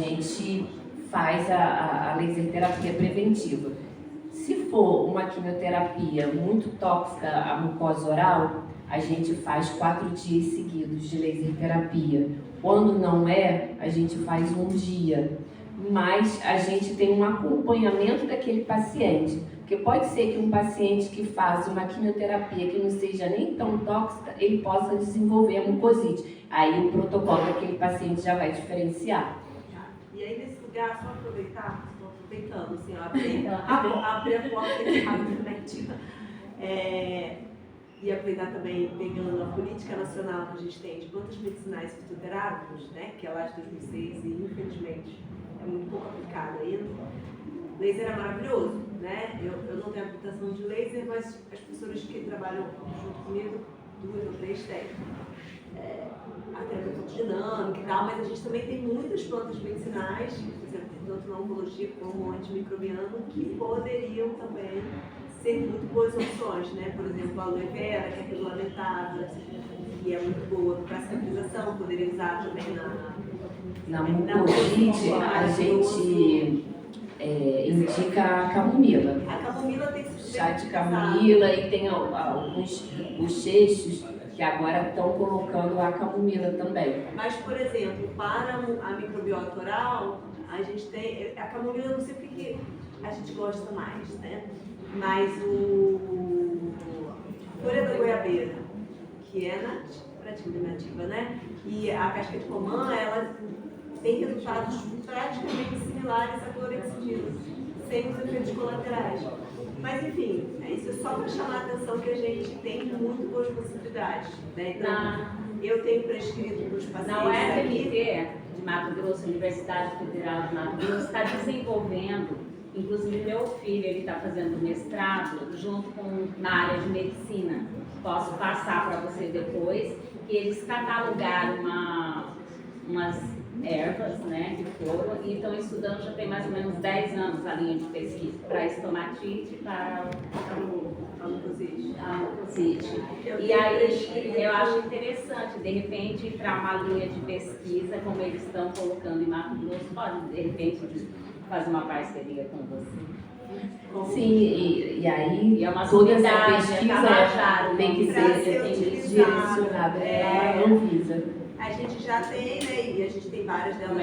gente faz a laser terapia preventiva. Se for uma quimioterapia muito tóxica à mucosa oral, a gente faz 4 dias seguidos de laser terapia. Quando não é, a gente faz 1 dia. Mas a gente tem um acompanhamento daquele paciente. Porque pode ser que um paciente que faz uma quimioterapia que não seja nem tão tóxica, ele possa desenvolver a mucosite. Aí o protocolo daquele paciente já vai diferenciar. E aí nesse lugar, só aproveitar, estou aproveitando, assim, abrir a porta aqui rapidamente. E aproveitar também, pegando a política nacional que a gente tem de plantas medicinais fitoterápicos, né, que é lá de 2006 e infelizmente é muito pouco aplicada ainda. Laser é maravilhoso, né? Eu não tenho habilitação de laser, mas as pessoas que trabalham junto comigo, 2 ou 3 têm. A terapia fotodinâmica e tal, mas a gente também tem muitas plantas medicinais, por exemplo, tanto na oncologia como antimicrobiano, que poderiam também ser muito boas opções, né? Por exemplo, a aloe vera, que é regulamentada, e é muito boa para cicatrização, poderia usar também na mucosite, a gente indica a camomila. A camomila tem chá de camomila e tem alguns bochechos que agora estão colocando a camomila também. Mas, por exemplo, para a microbiota oral, a gente tem... A camomila, eu não sei porque a gente gosta mais, né? Mas a folha da goiabeira, que é praticamente nativa, né? E a casca de romã, ela tem resultados praticamente similares à clorexidina, sem os efeitos colaterais. Mas, enfim, isso é só para chamar a atenção que a gente tem muito boas possibilidades, né? Então, eu tenho prescrito para os pacientes. Na UFMT de Mato Grosso, Universidade Federal de Mato Grosso, está desenvolvendo, inclusive meu filho, ele está fazendo mestrado junto na área de medicina. Posso passar para você depois, que eles catalogaram umas ervas, né, de flor, e estão estudando já tem mais ou menos 10 anos a linha de pesquisa para estomatite e para a mucosite. E aí eu acho interessante, de repente, para uma linha de pesquisa, como eles estão colocando em Mato Grosso, pode, de repente, fazer uma parceria com você. Sim, e aí é uma toda essa pesquisa tem que ser direcionada para a Anvisa. A gente já tem, né, e a gente tem várias delas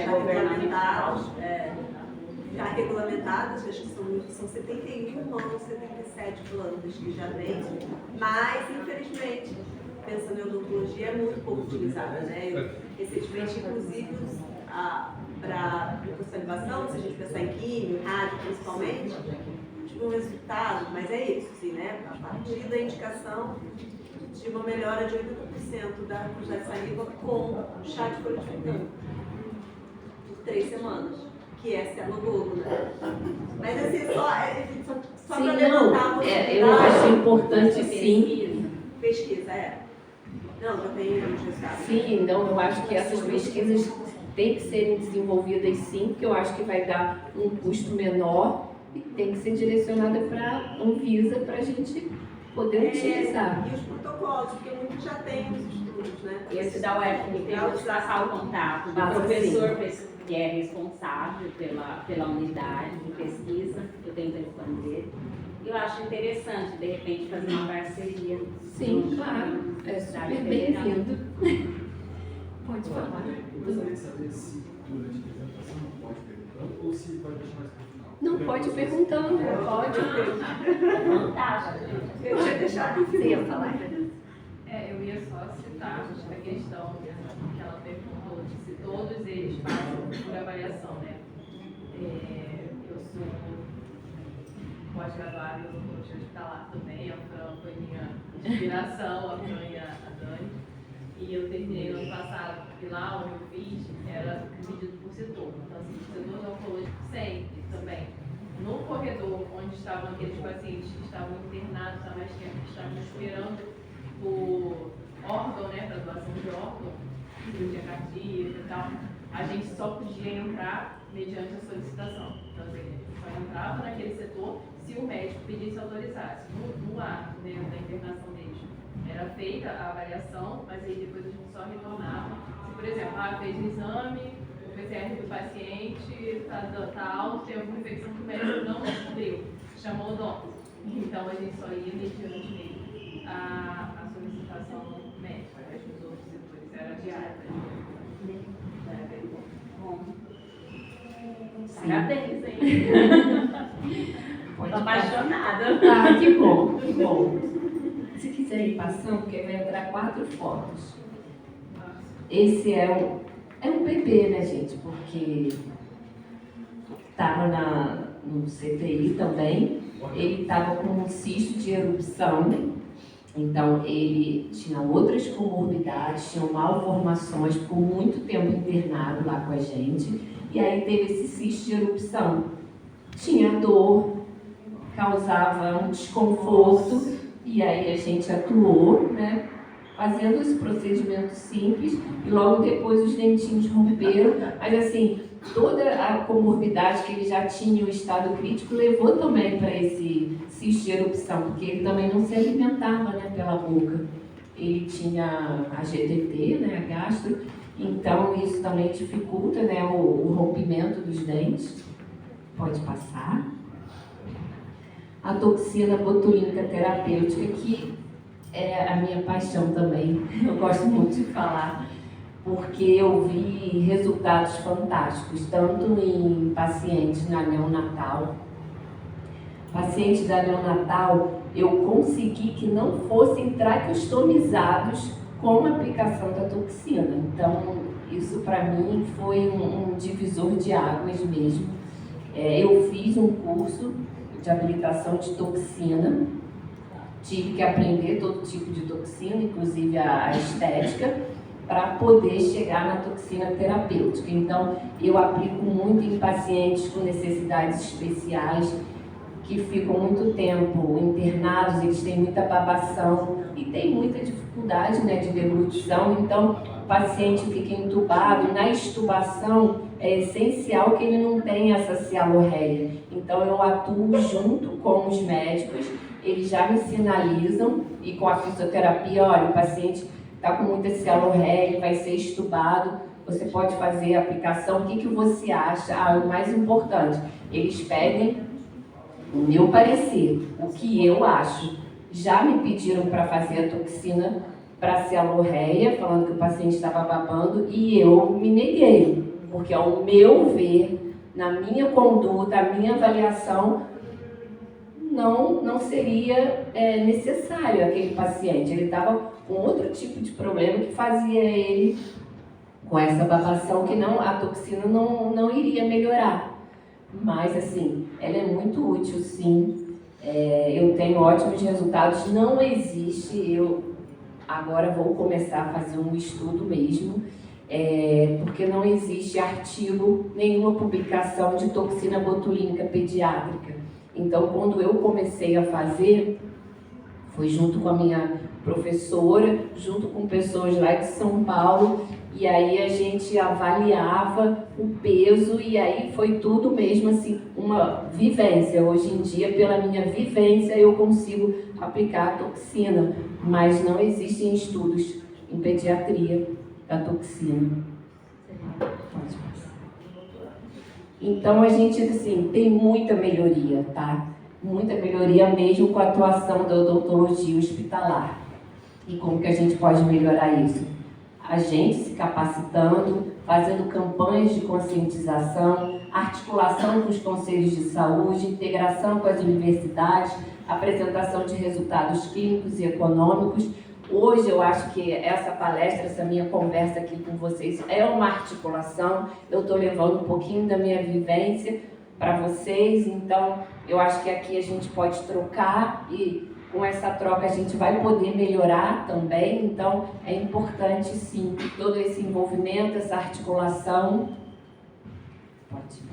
já regulamentadas, acho que são 71 ou 77 plantas que já tem, mas infelizmente, pensando em odontologia, é muito pouco utilizada, né? Eu, recentemente, inclusive, para microsalivação, se a gente pensar em químio, rádio principalmente, tive um resultado, mas é isso, assim, né? A partir da indicação, tive uma melhora de 80% da quantidade de saliva com chá de folha de fitão, por 3 semanas, que é cianogogo, né? Mas assim, só para levantar eu acho importante, sim. Pesquisa, Não, já tem resultados. Sim, então eu acho que essas pesquisas têm que serem desenvolvidas sim, porque eu acho que vai dar um custo menor e tem que ser direcionada para a Anvisa para a gente poder utilizar. E os protocolos, porque muitos já têm os estudos, né? Esse da UFMT, eu vou te passar o contato do professor que é responsável pela unidade de pesquisa, eu tenho o telefone dele. Eu acho interessante, de repente, fazer uma parceria. Sim, claro. É super bem-vindo. Pode falar. Eu gostaria de saber se durante a apresentação pode perguntando ou se pode deixar mais para o final. Não, pode ir perguntando. Pode. Fantástico. Eu tinha deixado Você ia falar? Eu ia só citar a questão que ela perguntou de se todos eles passam por avaliação, né? Eu sou pós-graduada em odontologia hospitalar também, a Fran foi minha inspiração, a Fran e a Dani. E eu terminei no ano passado, porque lá onde eu fiz era dividido por setor. Então, assim, o setor de oncológico sempre também. No corredor onde estavam aqueles pacientes que estavam internados há mais tempo, que estavam esperando por órgão, né, para doação de órgão, cirurgia cardíaca e tal, a gente só podia entrar mediante a solicitação. Então, assim, só entrava naquele setor se o médico pedisse autorizasse. No ato, né, da internação deles, era feita a avaliação, mas aí depois a gente só retornava. Se, por exemplo, fez o exame, o PCR do paciente, paciente tá alto, tem alguma infecção que o médico não descobriu, chamou o odonto. Então a gente só ia mediante a solicitação médica, mas os outros setores era diária. Bom, Sim. parabéns, hein? Pode Tô apaixonada. Ah, que bom, que bom. Se quiser ir passando, porque vai entrar 4 fotos. Esse é um bebê, né, gente? Porque estava no CTI também. Ele estava com um cisto de erupção. Então, ele tinha outras comorbidades, tinha malformações, ficou muito tempo internado lá com a gente. E aí teve esse cisto de erupção. Tinha dor, causava um desconforto, e aí a gente atuou, né, fazendo esse procedimento simples, e logo depois os dentinhos romperam, mas assim, toda a comorbidade que ele já tinha, o estado crítico, levou também para esse cisto de erupção, porque ele também não se alimentava, né, pela boca. Ele tinha a GTT, né, a gastro, então isso também dificulta, né, o rompimento dos dentes. Pode passar. A toxina botulínica terapêutica, que é a minha paixão também, eu gosto muito de falar, porque eu vi resultados fantásticos, tanto em pacientes na neonatal. Pacientes da neonatal, eu consegui que não fossem traqueostomizados com a aplicação da toxina. Então, isso para mim foi um divisor de águas mesmo. Eu fiz um curso de habilitação de toxina, tive que aprender todo tipo de toxina, inclusive a estética, para poder chegar na toxina terapêutica. Então, eu aplico muito em pacientes com necessidades especiais, que ficam muito tempo internados, eles têm muita babação e tem muita dificuldade, né, de deglutição. Então, o paciente fica entubado, e na extubação é essencial que ele não tenha essa cialorreia. Então, eu atuo junto com os médicos, eles já me sinalizam, e com a fisioterapia, olha, o paciente está com muita cialorreia, ele vai ser extubado, você pode fazer a aplicação, o que você acha? O mais importante, eles pedem o meu parecer, o que eu acho. Já me pediram para fazer a toxina para cialorreia, falando que o paciente estava babando, e eu me neguei, porque ao meu ver, na minha conduta, a minha avaliação, não seria necessário aquele paciente. Ele estava com outro tipo de problema que fazia ele com essa babação, que a toxina não iria melhorar. Mas, assim, ela é muito útil, sim. Eu tenho ótimos resultados. Não existe, eu agora vou começar a fazer um estudo mesmo, porque não existe artigo, nenhuma publicação de toxina botulínica pediátrica. Então, quando eu comecei a fazer, foi junto com a minha professora, junto com pessoas lá de São Paulo, e aí a gente avaliava o peso, e aí foi tudo mesmo assim, uma vivência. Hoje em dia, pela minha vivência, eu consigo aplicar a toxina, mas não existem estudos em pediatria da toxina. Então a gente, assim, tem muita melhoria, tá? Muita melhoria mesmo com a atuação da odontologia hospitalar. E como que a gente pode melhorar isso? A gente se capacitando, fazendo campanhas de conscientização, articulação com os conselhos de saúde, integração com as universidades, apresentação de resultados clínicos e econômicos. Hoje eu acho que essa palestra, essa minha conversa aqui com vocês é uma articulação. Eu estou levando um pouquinho da minha vivência para vocês, então eu acho que aqui a gente pode trocar e com essa troca a gente vai poder melhorar também. Então é importante, sim, todo esse envolvimento, essa articulação. Pode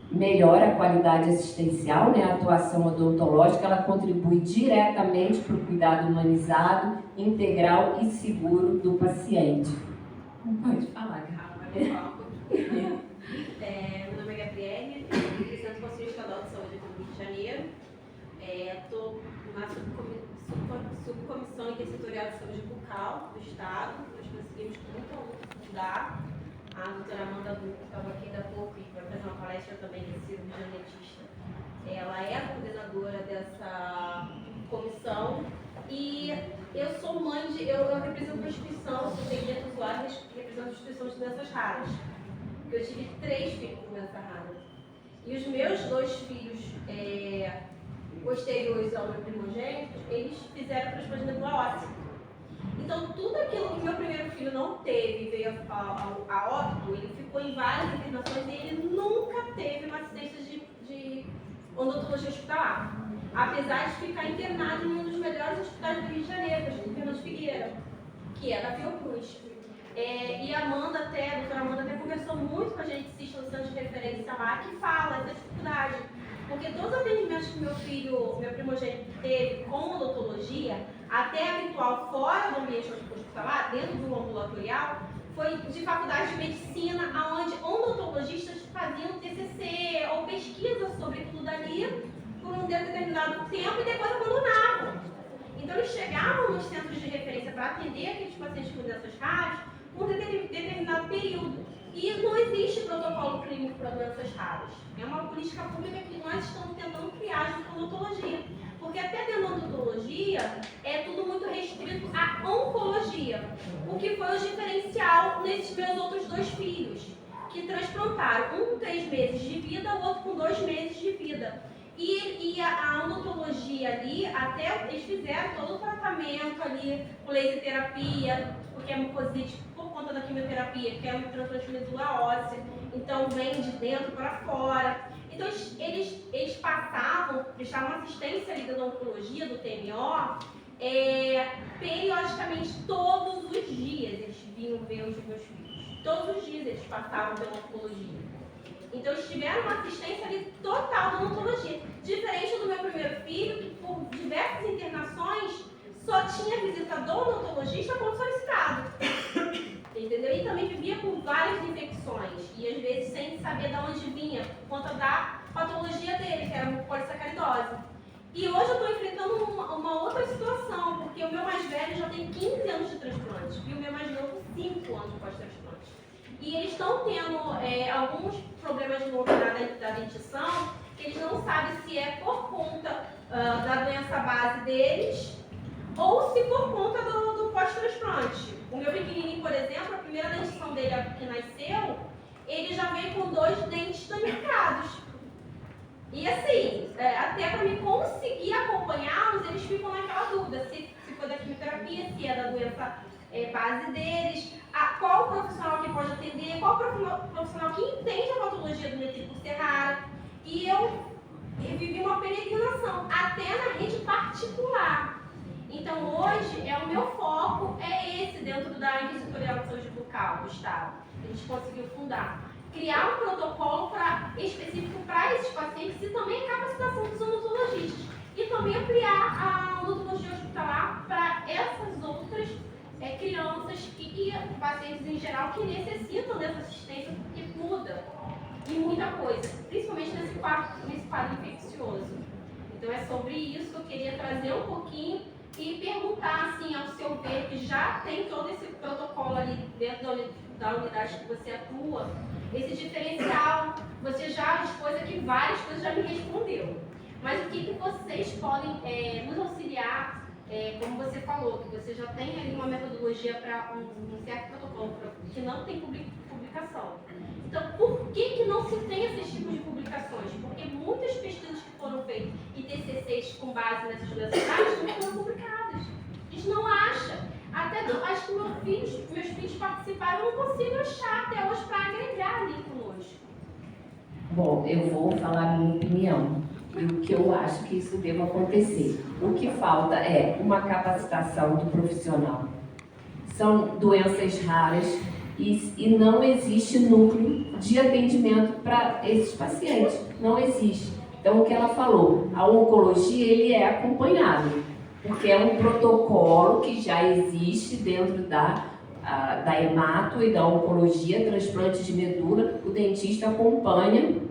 melhora a qualidade assistencial, né? A atuação odontológica, ela contribui diretamente para o cuidado humanizado, integral e seguro do paciente. Pode falar, Rafa. Meu nome é Gabriele, eu sou presidente do Conselho Estadual de Saúde aqui do Rio de Janeiro. Estou na subcomissão intersetorial de saúde bucal do Estado. Nós conseguimos com muita luta mudar A doutora Amanda Duque estava aqui há pouco e vai fazer uma palestra também de cirurgia dentista. Ela é a coordenadora dessa comissão e eu sou mãe de... Eu represento uma instituição, sou segmento usuário, represento uma instituição de doenças raras. Eu tive 3 filhos com doença rara. E os meus 2 filhos posteriores ao meu primogênito, eles fizeram transplante de medula óssea. Então, tudo aquilo que meu primeiro filho não teve e veio a óbito, ele ficou em várias internações e ele nunca teve uma assistência de odontologia hospitalar. Apesar de ficar internado em um dos melhores hospitais do Rio de Janeiro, que é o Fernando Figueira, que é da Fiocruz. E a Amanda a doutora Amanda até conversou muito com a gente, assiste no centro de referência lá, que fala essa dificuldade. Porque todos os atendimentos que meu primogênito teve com odontologia, até habitual fora do ambiente hospitalar, dentro do ambulatorial, foi de faculdade de medicina, onde odontologistas faziam TCC ou pesquisa sobre aquilo dali por um determinado tempo e depois abandonavam. Então eles chegavam nos centros de referência para atender aqueles pacientes com doenças raras por um determinado período. E não existe protocolo clínico para doenças raras. É uma política pública que nós estamos tentando criar junto com a odontologia. Porque até dentro da odontologia é tudo muito restrito à oncologia. O que foi o diferencial nesses meus outros 2 filhos, que transplantaram, um com 3 meses de vida, o outro com 2 meses de vida. E a odontologia ali, até eles fizeram todo o tratamento ali, com laser terapia, porque é mucosite por conta da quimioterapia, que é um transplante de medula óssea, então vem de dentro para fora. Então eles passavam, prestavam assistência ali da oncologia, do TMO, periodicamente, todos os dias eles vinham ver os meus filhos. Todos os dias eles passavam pela oncologia. Então eles tiveram uma assistência ali total da odontologia. Diferente do meu primeiro filho, que por diversas internações só tinha visita do odontologista quando solicitado. Entendeu? E também vivia com várias infecções. E às vezes sem saber de onde vinha, por conta da patologia dele, que era uma polissacaridose. E hoje eu estou enfrentando uma outra situação, porque o meu mais velho já tem 15 anos de transplante e o meu mais novo 5 anos de pós-transplante. E eles estão tendo alguns problemas de mobilidade da dentição, que eles não sabem se é por conta da doença base deles ou se por conta do pós-transplante. O meu pequenininho, por exemplo, a primeira dentição dele que nasceu, ele já veio com 2 dentes danificados. E assim, até para me conseguir acompanhá-los, eles ficam naquela dúvida, se foi da quimioterapia, se é da doença base deles, qual profissional que pode atender, qual profissional que entende a patologia do metricúcio rara. E eu vivi uma peregrinação, até na rede particular. Então hoje, o meu foco é esse, dentro da Inquisitorial de Saúde Bucal do Estado, que a gente conseguiu fundar. Criar um protocolo específico para esses pacientes e também a capacitação dos odontologistas. E também ampliar a odontologia hospitalar para essas outras crianças e pacientes em geral que necessitam dessa assistência, porque muda e muita coisa, principalmente nesse quadro infeccioso. Então é sobre isso que eu queria trazer um pouquinho e perguntar, assim, ao seu ver, que já tem todo esse protocolo ali dentro da unidade que você atua, esse diferencial, você já expôs aqui várias coisas, já me respondeu. Mas o que vocês podem nos auxiliar, como você falou, que você já tem ali uma metodologia para um certo protocolo que não tem publicação. Então, por que não se tem esses tipos de publicações? Porque muitas pesquisas que foram feitas e TCCs com base nessas universidades não foram publicadas. A gente não acha. Até acho que meus filhos participaram, eu não consigo achar até hoje para agregar ali conosco. Bom, eu vou falar a minha opinião e o que eu acho que isso deva acontecer. O que falta é uma capacitação do profissional. São doenças raras e não existe núcleo de atendimento para esses pacientes. Não existe. Então, o que ela falou, a oncologia ele é acompanhado, porque é um protocolo que já existe dentro da hemato e da oncologia, transplante de medula, o dentista acompanha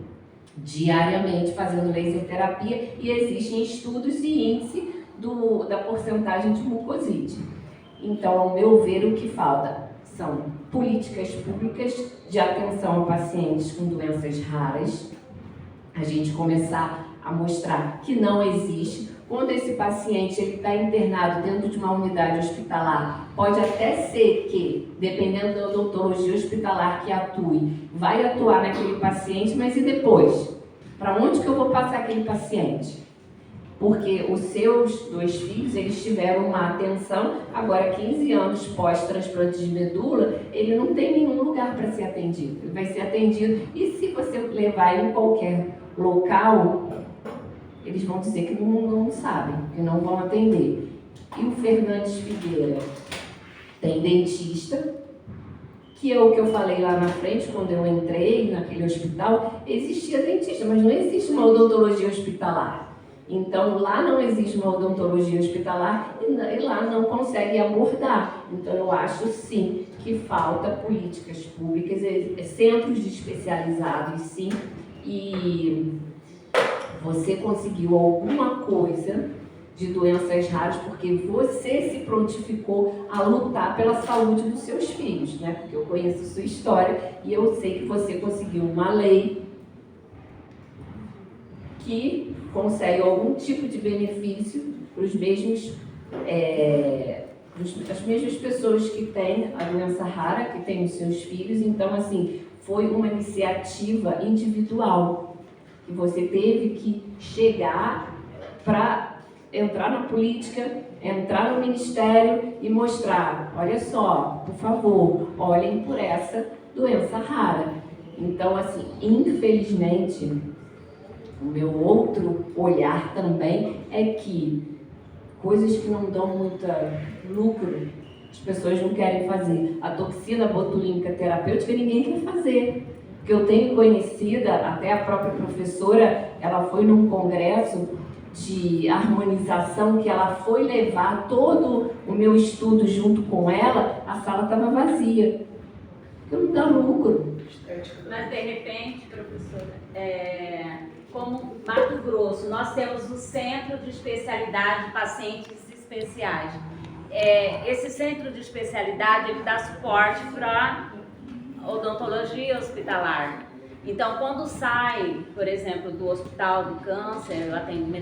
diariamente fazendo laser terapia e existem estudos e índice da porcentagem de mucosite. Então, ao meu ver, o que falta são políticas públicas de atenção a pacientes com doenças raras. A gente começar a mostrar que não existe. Quando esse paciente está internado dentro de uma unidade hospitalar, pode até ser que, dependendo da odontologia hospitalar que atue, vai atuar naquele paciente, mas e depois? Para onde que eu vou passar aquele paciente? Porque os seus 2 filhos, eles tiveram uma atenção, agora 15 anos pós-transplante de medula, ele não tem nenhum lugar para ser atendido. Ele vai ser atendido, e se você levar em qualquer local, eles vão dizer que não sabem, que não vão atender. E o Fernandes Figueira tem dentista, que é o que eu falei lá na frente, quando eu entrei naquele hospital, existia dentista, mas não existe uma odontologia hospitalar. Então, lá não existe uma odontologia hospitalar e lá não consegue abordar. Então, eu acho, sim, que falta políticas públicas, centros de especializados, sim, e você conseguiu alguma coisa de doenças raras porque você se prontificou a lutar pela saúde dos seus filhos, né? Porque eu conheço sua história e eu sei que você conseguiu uma lei que consegue algum tipo de benefício para os mesmos, as mesmas pessoas que têm a doença rara, que têm os seus filhos. Então, assim, foi uma iniciativa individual que você teve que chegar para entrar na política, entrar no ministério e mostrar, olha só, por favor, olhem por essa doença rara. Então, assim, infelizmente, o meu outro olhar também é que coisas que não dão muito lucro, as pessoas não querem fazer. A toxina botulínica terapêutica ninguém quer fazer. Porque eu tenho conhecida, até a própria professora, ela foi num congresso de harmonização que ela foi levar todo o meu estudo junto com ela, a sala estava vazia. Porque não dá lucro. Mas, de repente, professora, como Mato Grosso, nós temos o Centro de Especialidade de Pacientes Especiais. Esse centro de especialidade, ele dá suporte para odontologia hospitalar. Então, quando sai, por exemplo, do Hospital do Câncer,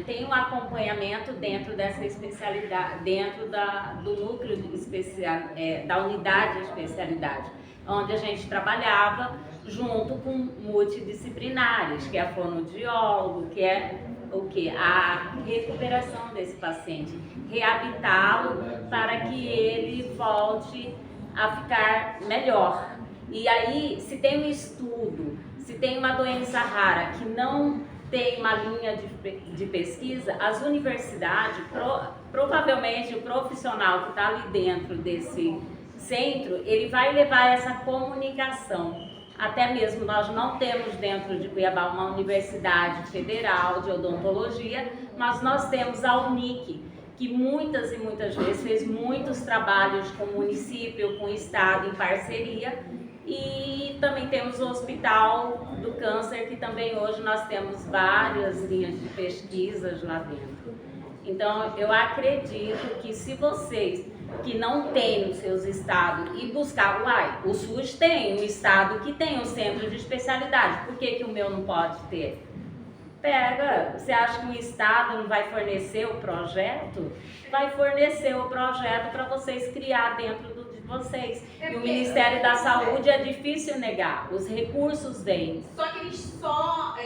tem um acompanhamento dentro dessa especialidade, dentro do núcleo da unidade de especialidade, onde a gente trabalhava junto com multidisciplinares, que é a fonoaudiólogo, que é o quê? A recuperação desse paciente, reabilitá-lo para que ele volte a ficar melhor. E aí, se tem um estudo, se tem uma doença rara que não tem uma linha de pesquisa, as universidades, provavelmente o profissional que está ali dentro desse centro, ele vai levar essa comunicação. Até mesmo nós não temos dentro de Cuiabá uma universidade federal de odontologia, mas nós temos a UNIC, que muitas e muitas vezes fez muitos trabalhos com o município, com o estado em parceria. E também temos o Hospital do Câncer, que também hoje nós temos várias linhas de pesquisas lá dentro. Então, eu acredito que se vocês que não têm nos seus estados e buscar, o SUS tem um estado que tem um centro de especialidade, por que o meu não pode ter? Pega, você acha que o estado não vai fornecer o projeto? Vai fornecer o projeto para vocês criar dentro de vocês. E o Ministério da Saúde é difícil negar, os recursos vêm. Só que eles só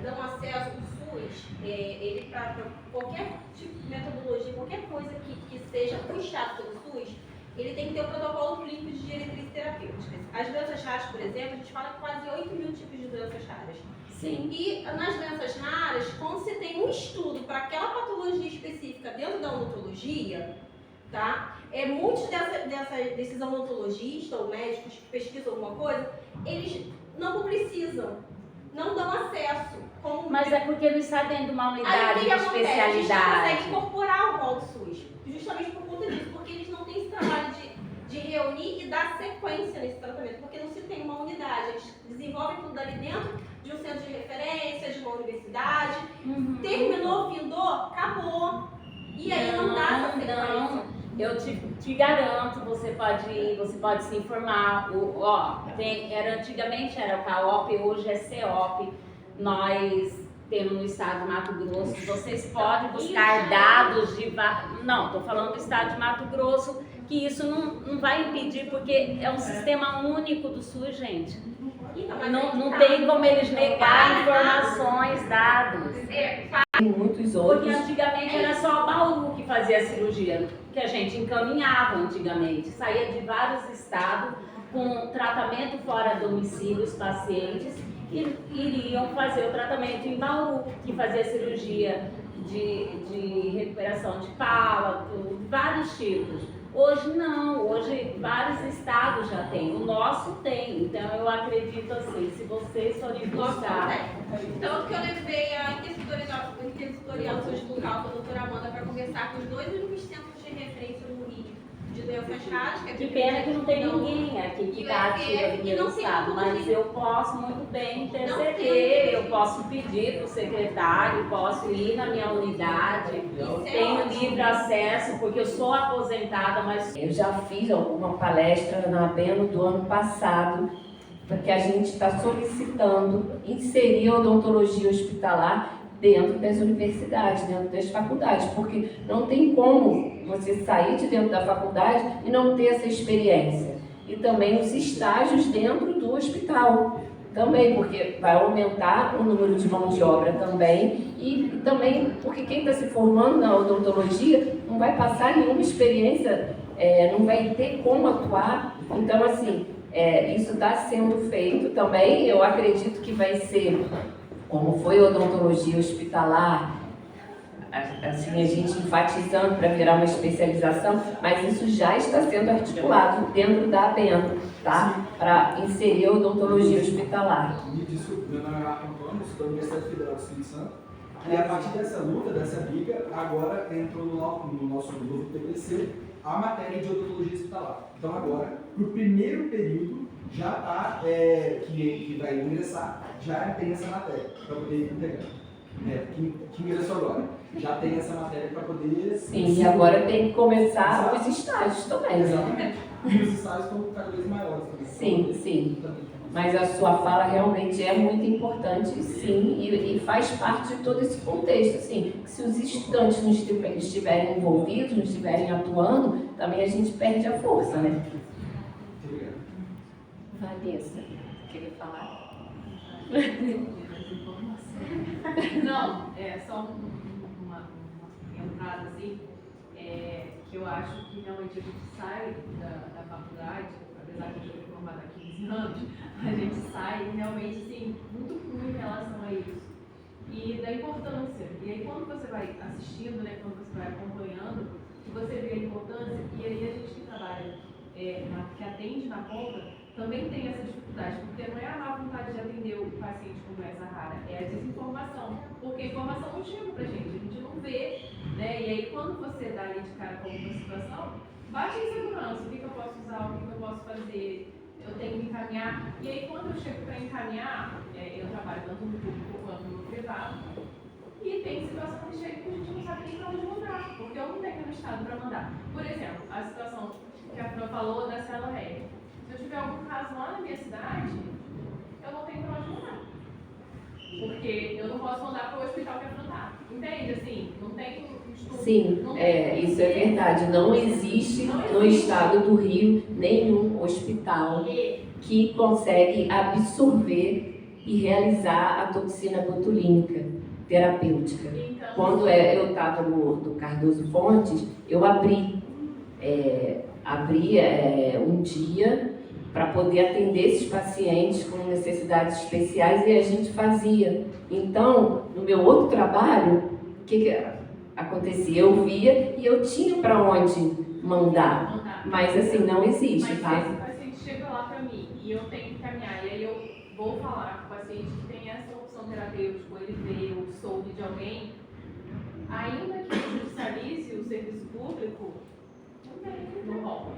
dão acesso ao SUS, ele para qualquer tipo de metodologia, qualquer coisa que seja puxado pelo SUS, ele tem que ter o protocolo clínico de diretrizes terapêuticas. As doenças raras, por exemplo, a gente fala quase 8 mil tipos de doenças raras. Sim. E nas doenças raras, quando você tem um estudo para aquela patologia específica dentro da odontologia, tá? Muitos desses odontologistas ou médicos que pesquisam alguma coisa, eles não publicizam, não dão acesso. Mas é porque não está dentro de uma unidade de especialidade. A gente consegue incorporar o rol do SUS, justamente por conta disso, porque eles não têm esse trabalho de reunir e dar sequência nesse tratamento, porque não se tem uma unidade. Eles desenvolvem tudo ali dentro de um centro de referência, de uma universidade. Terminou, findou, acabou. E aí não dá essa sequência. eu te garanto, você pode ir, você pode se informar. Antigamente era o CAOP, hoje é CEOP. Nós temos no estado de Mato Grosso, vocês podem buscar dados de... Não, estou falando do estado de Mato Grosso, que isso não vai impedir, porque é um sistema único do SUS, gente. Não tem como eles negar informações, dados. Tem muitos Porque outros. antigamente era só a Bauru que fazia a cirurgia, que a gente encaminhava antigamente. Saía de vários estados com tratamento fora domicílio, os pacientes e iriam fazer o tratamento em Bauru, que fazia cirurgia de recuperação de palato, vários tipos. Hoje não, hoje vários estados já têm, o nosso tem, então eu acredito assim, se vocês forem buscar... Tanto que eu levei a intertutorial do SUS local com a doutora Amanda para conversar com os 2 únicos centros de referência no Rio, de doenças raras, Que pena que não tem ninguém aqui que está ativo aqui no estado, mas eu posso muito bem interceder, eu posso pedir para o secretário, posso ir na minha unidade, tenho livre acesso, porque eu sou aposentada, mas... Eu já fiz alguma palestra na ABENO do ano passado, porque a gente está solicitando inserir a odontologia hospitalar dentro das universidades, dentro das faculdades, porque não tem como você sair de dentro da faculdade e não ter essa experiência. E também os estágios dentro do hospital, também, porque vai aumentar o número de mão de obra também, e também porque quem está se formando na odontologia não vai passar nenhuma experiência, não vai ter como atuar. Então, assim, isso está sendo feito também, eu acredito que vai ser, como foi a odontologia hospitalar, assim, a gente enfatizando para virar uma especialização, mas isso já está sendo articulado dentro da ABENO, tá? Para inserir a odontologia hospitalar. Me desculpe, meu nome é Marco Antônio, sou da Universidade Federal do Espírito Santo. E a partir dessa luta, dessa briga, agora entrou no nosso novo PPC a matéria de odontologia hospitalar. Então agora, para o primeiro período, já está, que vai ingressar, já tem essa matéria para poder integrar. Que ingressou agora. Já tem essa matéria para poder... Sim, e agora tem que começar os estágios também. Exatamente. E os estágios estão cada vez maiores também. Sim. Mas a sua fala realmente é muito importante, sim, e faz parte de todo esse contexto, assim, que se os estudantes não estiverem envolvidos, não estiverem atuando, também a gente perde a força, né? Muito obrigado. Vanessa, queria falar? Não, é só uma entrada assim, que eu acho que realmente a gente sai da faculdade, apesar de eu ter formado há 15 anos, a gente sai realmente assim, muito cru em relação a isso. E da importância. E aí quando você vai assistindo, né, quando você vai acompanhando, você vê a importância, e aí a gente que trabalha, que atende na ponta, também tem essa dificuldade, porque não é a má vontade de atender o paciente com doença rara, é a desinformação, porque a informação não chega pra gente, a gente não vê, né? E aí quando você dá ali de cara com uma situação, bate em segurança, o que eu posso usar, o que eu posso fazer, eu tenho que encaminhar, e aí quando eu chego para encaminhar, eu trabalho tanto no público quanto no privado, e tem situação que chega que a gente não sabe nem para onde mandar, porque eu não tenho no estado para mandar. Por exemplo, a situação que a Fran falou da célula-réia. Se eu tiver algum caso lá na minha cidade, eu não tenho para onde mandar. Porque eu não posso mandar para o hospital que a Fran está. Entende? Assim, não tem estudo. Sim, isso é verdade. Não existe no estado do Rio nenhum hospital que consegue absorver e realizar a toxina botulínica terapêutica. Então, Quando eu estava no Cardoso Fontes, eu abri um dia para poder atender esses pacientes com necessidades especiais e a gente fazia. Então, no meu outro trabalho, o que acontecia? Eu via e eu tinha para onde mandar, mas assim, não existe, mas tá? se o paciente chega lá para mim e eu tenho que caminhar, e aí eu vou falar com o paciente que tem essa opção terapêutica, ou ele vê, ou soube de alguém, ainda que eu judicialize o serviço público, não rola.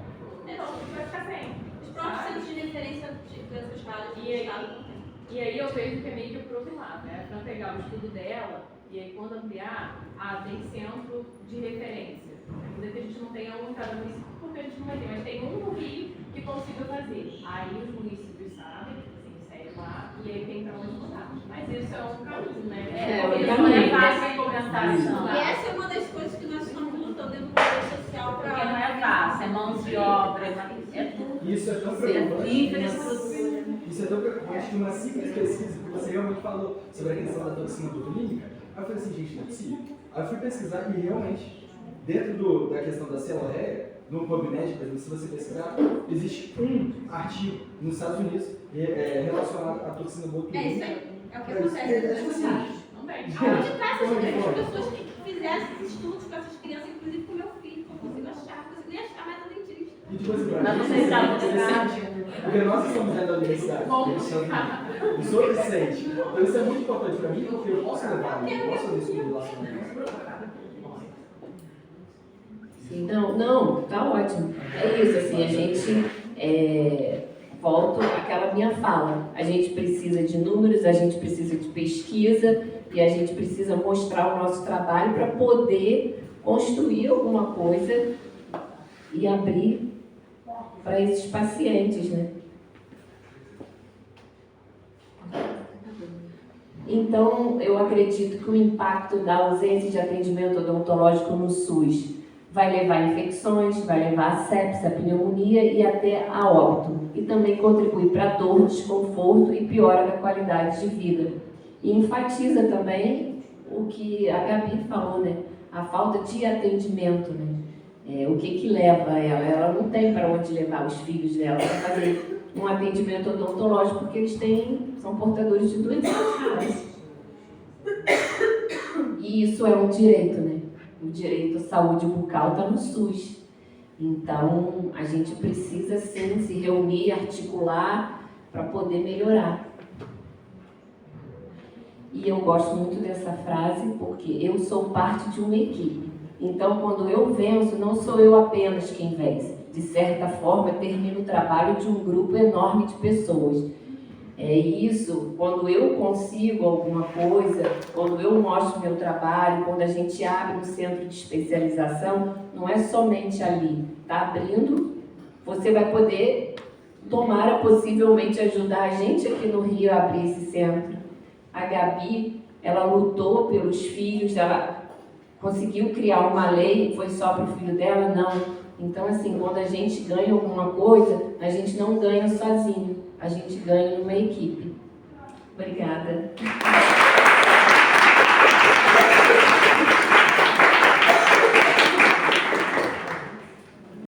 Então, vai ficar sem. Os próprios centros de referência de doenças raras do E aí? estado não tem. E aí eu vejo que é meio que pro outro lado, né? Para pegar o estudo dela, e aí quando ampliar, tem centro de referência. Ainda que a gente não tenha um em cada município, porque a gente não vai ter, mas tem um no Rio que consiga fazer. Aí os municípios sabem, assim, segue lá, e aí tem para onde mudar. Mas isso é um caminho, né? Porque Porque não é não fácil fácil compensação. E essa é uma das coisas que nós estamos lutando dentro do projeto social para. Porque não é fácil, é mão de obra, é tudo. Isso é tão preocupante. Infraestrutura. Isso é tão preocupante que uma simples pesquisa que você realmente falou sobre a questão da toxina botulínica, aí eu falei assim, gente, não é possível. Aí eu fui pesquisar e realmente, dentro da questão da celorreia, no PubMed, por exemplo, se você pesquisar, existe um artigo nos Estados Unidos relacionado à toxina botulínica. É isso aí. É o que acontece. Não tem. Aonde está essas pessoas que fizeram esses estudos com essas crianças, inclusive com meu filho, que eu consigo achar, não consigo nem achar mais a dentista. E tipo assim, pra Mas mim, você sabe é interessante, porque nós estamos dentro da universidade, eles são os adolescentes. Então isso é muito importante para mim, porque eu posso levar, eu posso fazer isso no relacionamento. Sim, não, tá ótimo. É isso, assim, a gente volto àquela minha fala. A gente precisa de números, a gente precisa de pesquisa e a gente precisa mostrar o nosso trabalho para poder construir alguma coisa e abrir para esses pacientes, né? Então, eu acredito que o impacto da ausência de atendimento odontológico no SUS vai levar a infecções, vai levar a sepse, a pneumonia e até a óbito. E também contribui para dor, desconforto e piora da qualidade de vida. E enfatiza também o que a Gabi falou, né? A falta de atendimento, né? O que leva ela? Ela não tem para onde levar os filhos dela para fazer um atendimento odontológico, porque eles são portadores de doenças raras. E isso é um direito, né? O direito à saúde bucal está no SUS. Então, a gente precisa, sim, se reunir, articular para poder melhorar. E eu gosto muito dessa frase porque eu sou parte de uma equipe. Então, quando eu venço, não sou eu apenas quem vence. De certa forma, termino o trabalho de um grupo enorme de pessoas. É isso, quando eu consigo alguma coisa, quando eu mostro meu trabalho, quando a gente abre um centro de especialização, não é somente ali. Está abrindo, você vai poder, tomara possivelmente ajudar a gente aqui no Rio a abrir esse centro. A Gabi, ela lutou pelos filhos, ela conseguiu criar uma lei, foi só para o filho dela? Não. Então, assim, quando a gente ganha alguma coisa, a gente não ganha sozinho, a gente ganha numa equipe. Obrigada.